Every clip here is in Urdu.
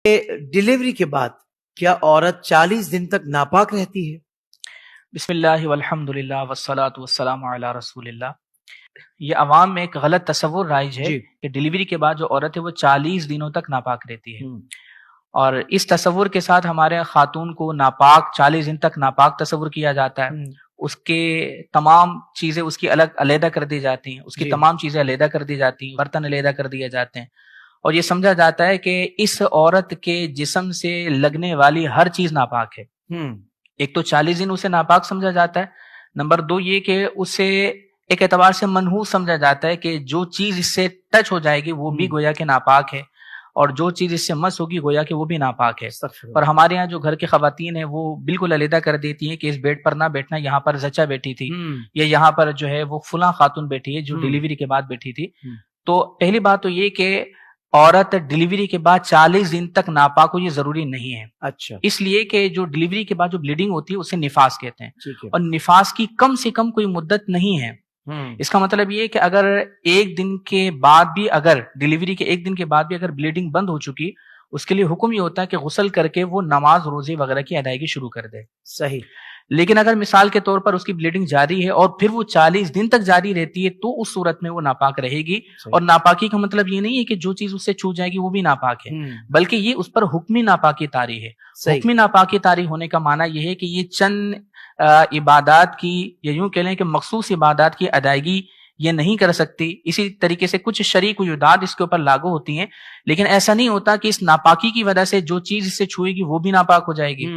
ڈلیوری کے بعد کیا عورت 40 دن تک ناپاک رہتی ہے؟ بسم اللہ والحمد للہ والصلاة والسلام علی رسول اللہ۔ یہ عوام میں ایک غلط تصور رائج ہے کہ ڈلیوری کے بعد جو عورت ہے وہ 40 دنوں تک ناپاک رہتی ہے، اور اس تصور کے ساتھ ہمارے خاتون کو ناپاک 40 دن تک ناپاک تصور کیا جاتا ہے۔ اس کے تمام چیزیں اس کی الگ علیحدہ کر دی جاتی ہیں، اس کی تمام چیزیں علیحدہ کر دی جاتی ہیں، برتن علیحدہ کر دیے جاتے ہیں، اور یہ سمجھا جاتا ہے کہ اس عورت کے جسم سے لگنے والی ہر چیز ناپاک ہے۔ ایک تو 40 دن اسے ناپاک سمجھا جاتا ہے، نمبر 2 یہ کہ اسے ایک اعتبار سے منحوس سمجھا جاتا ہے کہ جو چیز اس سے ٹچ ہو جائے گی وہ بھی گویا کہ ناپاک ہے، اور جو چیز اس سے مس ہوگی گویا کہ وہ بھی ناپاک ہے۔ اور ہمارے یہاں جو گھر کی خواتین ہیں وہ بالکل علیحدہ کر دیتی ہیں کہ اس بیڈ پر نہ بیٹھنا، یہاں پر زچہ بیٹھی تھی، یا یہاں پر جو ہے وہ فلاں خاتون بیٹھی ہے جو ڈلیوری کے بعد بیٹھی تھی۔ تو پہلی بات تو یہ کہ عورت ڈلیوری کے بعد 40 دن تک ناپاک ہو، یہ ضروری نہیں ہے۔ اچھا، اس لیے کہ جو ڈلیوری کے بعد جو بلیڈنگ ہوتی ہے اسے نفاس کہتے ہیں، اور نفاس کی کم سے کم کوئی مدت نہیں ہے۔ اس کا مطلب یہ کہ اگر ایک دن کے بعد بھی، اگر ڈلیوری کے ایک دن کے بعد بھی اگر بلیڈنگ بند ہو چکی، اس کے لیے حکم یہ ہوتا ہے کہ غسل کر کے وہ نماز روزے وغیرہ کی ادائیگی شروع کر دے۔ صحیح۔ لیکن اگر مثال کے طور پر اس کی بلیڈنگ جاری ہے اور پھر وہ 40 دن تک جاری رہتی ہے تو اس صورت میں وہ ناپاک رہے گی۔ اور ناپاکی کا مطلب یہ نہیں ہے کہ جو چیز اس سے چھو جائے گی وہ بھی ناپاک ہے، بلکہ یہ اس پر حکمی ناپاکی طاری ہے۔ حکمی ناپاکی طاری ہونے کا معنی یہ ہے کہ یہ چند عبادات کی، یا یوں کہہ لیں کہ مخصوص عبادات کی ادائیگی یہ نہیں کر سکتی۔ اسی طریقے سے کچھ شرعی قیودات اس کے اوپر لاگو ہوتی ہیں، لیکن ایسا نہیں ہوتا کہ اس ناپاکی کی وجہ سے جو چیز اس سے چھوئے گی وہ بھی ناپاک ہو جائے گی،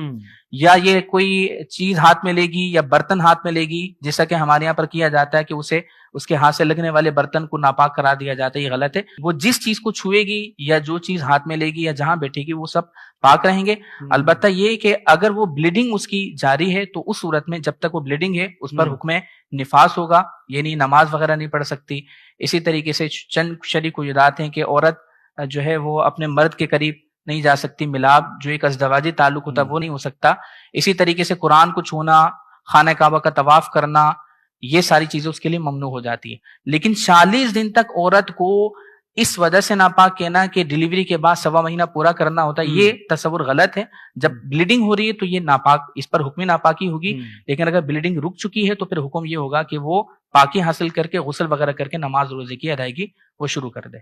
یا یہ کوئی چیز ہاتھ میں لے گی یا برتن ہاتھ میں لے گی، جیسا کہ ہمارے یہاں پر کیا جاتا ہے کہ اسے اس کے ہاتھ سے لگنے والے برتن کو ناپاک کرا دیا جاتا ہے۔ یہ غلط ہے۔ وہ جس چیز کو چھوئے گی یا جو چیز ہاتھ میں لے گی یا جہاں بیٹھے گی وہ سب پاک رہیں گے۔ البتہ یہ کہ اگر وہ بلیڈنگ اس کی جاری ہے تو اس صورت میں جب تک وہ بلیڈنگ ہے اس پر حکم نفاس ہوگا، یعنی نماز وغیرہ نہیں پڑھ سکتی۔ اسی طریقے سے چند شرعی قیودات ہیں کہ عورت جو ہے وہ اپنے مرد کے قریب نہیں جا سکتی، ملاب جو ایک ازدواجی تعلق ہوتا ہے وہ نہیں ہو سکتا۔ اسی طریقے سے قرآن کو چھونا، خانہ کعبہ کا طواف کرنا، یہ ساری چیزیں اس کے لیے ممنوع ہو جاتی ہیں۔ لیکن 40 دن تک عورت کو اس وجہ سے ناپاک کہنا کہ ڈلیوری کے بعد 1.25 مہینہ پورا کرنا ہوتا ہے، یہ تصور غلط ہے۔ جب بلیڈنگ ہو رہی ہے تو یہ ناپاک، اس پر حکمی ناپاکی ہوگی، لیکن اگر بلیڈنگ رک چکی ہے تو پھر حکم یہ ہوگا کہ وہ پاکی حاصل کر کے غسل وغیرہ کر کے نماز روزے کی ادائیگی وہ شروع کر دے۔